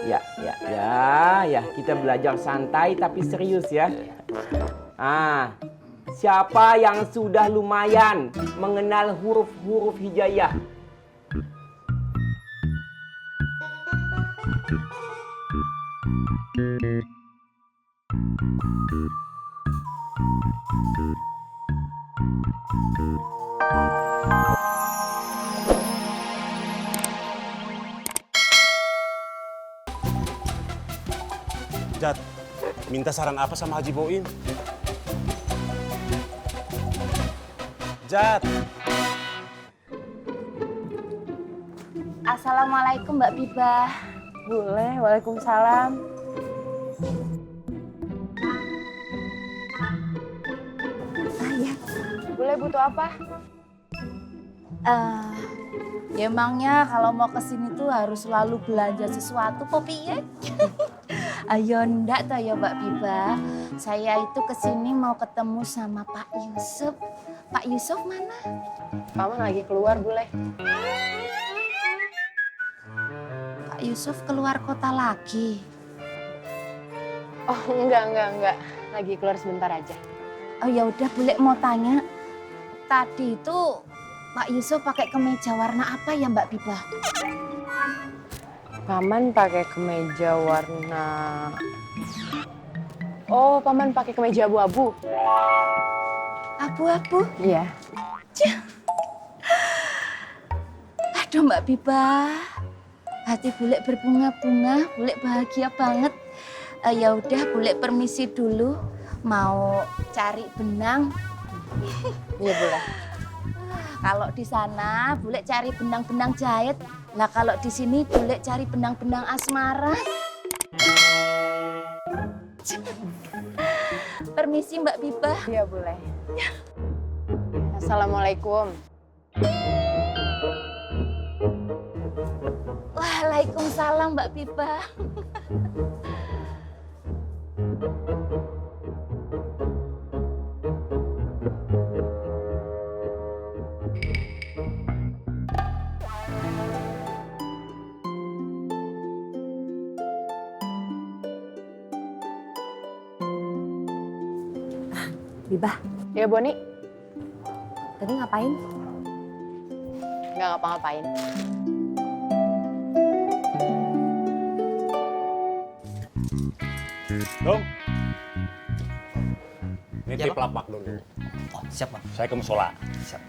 Ya, kita belajar santai tapi serius ya. Siapa yang sudah lumayan mengenal huruf-huruf hijaiyah? Jat, minta saran apa sama Haji Boin? Jat. Assalamualaikum Mbak Bibah. Boleh, waalaikumsalam. Ya. Boleh, butuh apa? Ya emangnya kalau mau kesini tuh harus selalu belanja sesuatu kok piye? Ayo ndak toh ya Mbak Bibah. Saya itu kesini mau ketemu sama Pak Yusuf. Pak Yusuf mana? Paman lagi keluar, boleh. Pak Yusuf keluar kota lagi. Oh, enggak. Lagi keluar sebentar aja. Oh ya udah, boleh mau tanya. Tadi itu Pak Yusuf pakai kemeja warna apa ya Mbak Bibah? Paman pakai kemeja warna... Oh, Paman pakai kemeja abu-abu. Abu-abu? Iya. Aduh Mbak Bibah, hati Bulek berbunga-bunga, Bulek bahagia banget. Ya udah, Bulek permisi dulu, mau cari benang. Iya, boleh. Kalau di sana Bulek cari benang-benang jahit, lah kalau di sini Bulek cari benang-benang asmara. Permisi Mbak Bibah. Iya, boleh. Assalamualaikum. Waalaikumsalam Mbak Bibah. Bibah, Ya, Boni. tadi ngapain? Nggak ngapa-ngapain. Dong. Nitip lapak dulu. Oh, siap, Bang. Saya ke musola. Siap.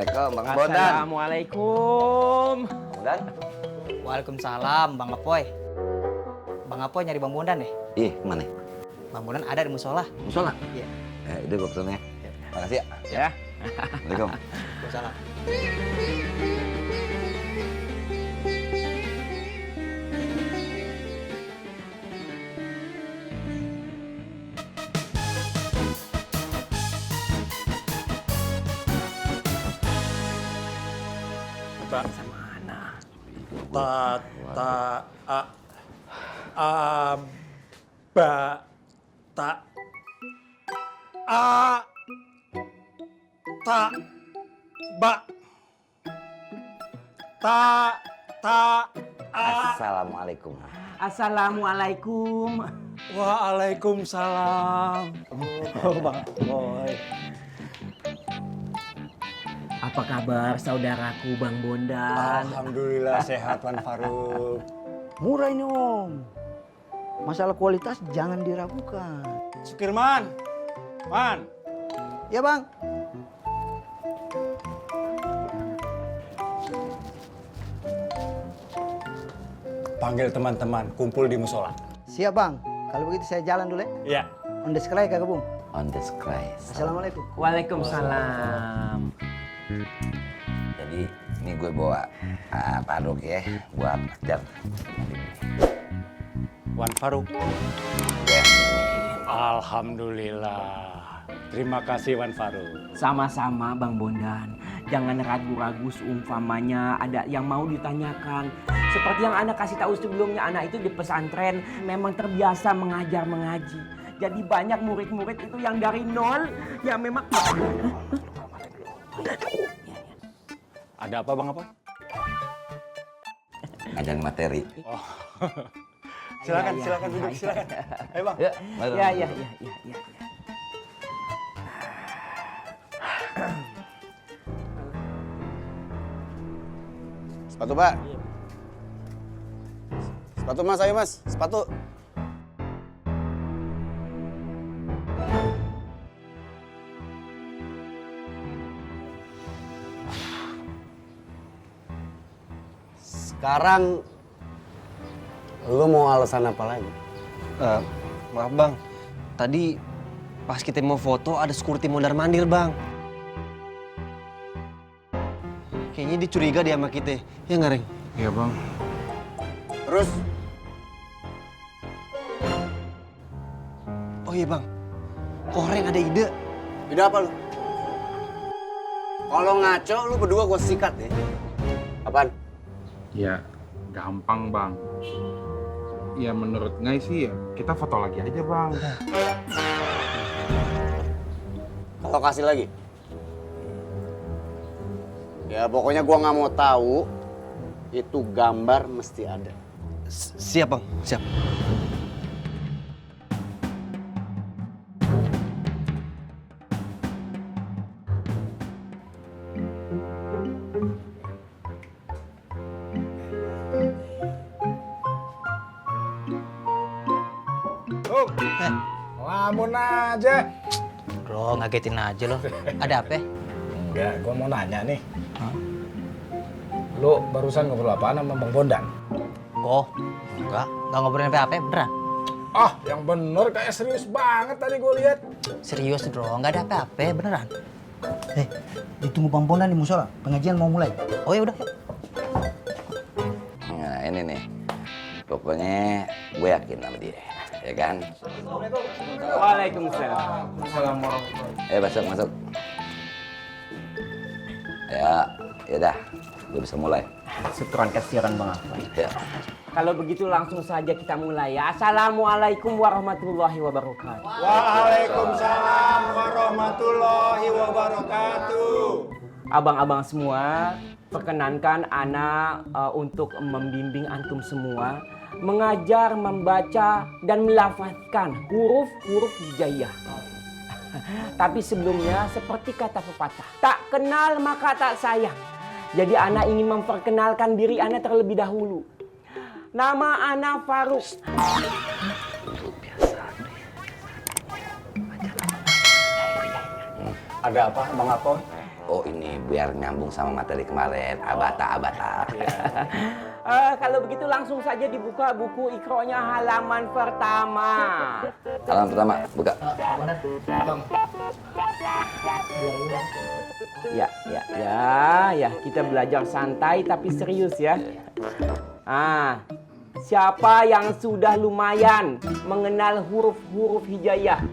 Assalamualaikum Bang Bondan. Assalamualaikum. Bondan. Waalaikumsalam, Bang Apoy. Bang Apoy nyari Bang Bondan nih. Ih, kemana? Bang Bondan ada di musola. Musola? Iya. Udah gue kesana ya. Makasih ya. Ya. Assalamualaikum. Waalaikumsalam. Mana? Assalamualaikum. Assalamualaikum. Waalaikumsalam. Oh, Bang Boy. Apa kabar saudaraku Bang Bondan? Alhamdulillah sehat, Wan Faruk. Murah ini Om. Masalah kualitas jangan diragukan. Sukirman. Man. Ya Bang. panggil teman-teman kumpul di musola. Siap bang. Kalau begitu saya jalan dulu ya. Iya. On the sky kagak bung. On the sky. Assalamualaikum. Waalaikumsalam. Jadi ini gue bawa Faruk ya, buat ajar. Wan Faruk. Ya. Alhamdulillah. Terima kasih Wan Faruk. Sama-sama Bang Bondan. Jangan ragu-ragu seumpamanya ada yang mau ditanyakan. Seperti yang anak kasih tahu sebelumnya, anak itu di pesantren memang terbiasa mengajar mengaji. Jadi banyak murid-murid itu yang dari nol, ya memang. Ada apa Bang Apoy? Ngajarin materi. Oh. Silakan, Iya, silakan iya, duduk, iya. silakan. Ayo Bang. Ya, mari. Ya. Sepatu, Pak. Sepatu, Mas. Ayo, Mas. Sepatu. Sekarang lu mau alasan apa lagi? Maaf bang, tadi pas kita mau foto ada security mondar-mandir bang. Kayaknya dia curiga dia sama kita, ya nggak Reng? Iya, Bang. Terus? Oh iya bang, Koreng ada ide. Ide apa lu? Kalau ngaco lu berdua gua sikat ya. Apaan? Ya, gampang bang. Ya menurut Ngai sih ya kita foto lagi aja bang. Kalau kasih lagi? Ya pokoknya gua nggak mau tahu. Itu gambar mesti ada. Siap bang, siap. Lamun aja. Bro, ngagetin aja lo. Ada apa? Enggak, gua mau nanya nih. Lu barusan ngobrol apaan sama Bang Bondan? Oh, enggak ngobrolin apa-apa, beneran. Ah, yang bener kayak serius banget tadi gue lihat. Serius, Bro, nggak ada apa-apa, beneran. Ditunggu Bang Bondan di musola. Pengajian mau mulai. Oh ya udah. Nah ini nih, pokoknya gue yakin sama dia, ya kan? Waalaikumsalam. Masuk. Ya dah, gue bisa mulai. Syukron kasiran Bang Apoy. Ya. Kalau begitu langsung saja kita mulai ya. Assalamualaikum warahmatullahi wabarakatuh. Waalaikumsalam warahmatullahi wabarakatuh. Abang-abang semua, perkenankan Ana untuk membimbing antum semua mengajar, membaca, dan melafazkan huruf-huruf hijaiyah. Tapi sebelumnya seperti kata pepatah, tak kenal maka tak sayang. Jadi Ana ingin memperkenalkan diri Ana terlebih dahulu. Nama Ana Faruk. Ada apa Bang Apoy? Oh ini biar nyambung sama materi kemarin, abata. Kalau begitu langsung saja dibuka buku Iqro'nya halaman pertama. Halaman pertama, buka. Ya, kita belajar santai tapi serius ya. Siapa yang sudah lumayan mengenal huruf-huruf hijaiyah?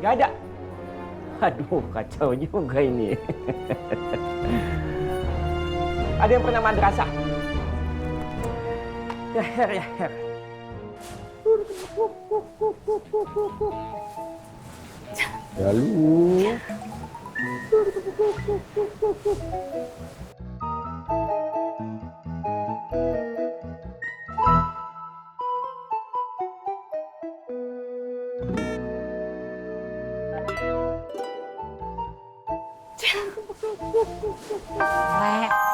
Gak ada. Aduh, kacau juga ini. Ada yang pernah madrasah? Ya, her. Lalu Rek.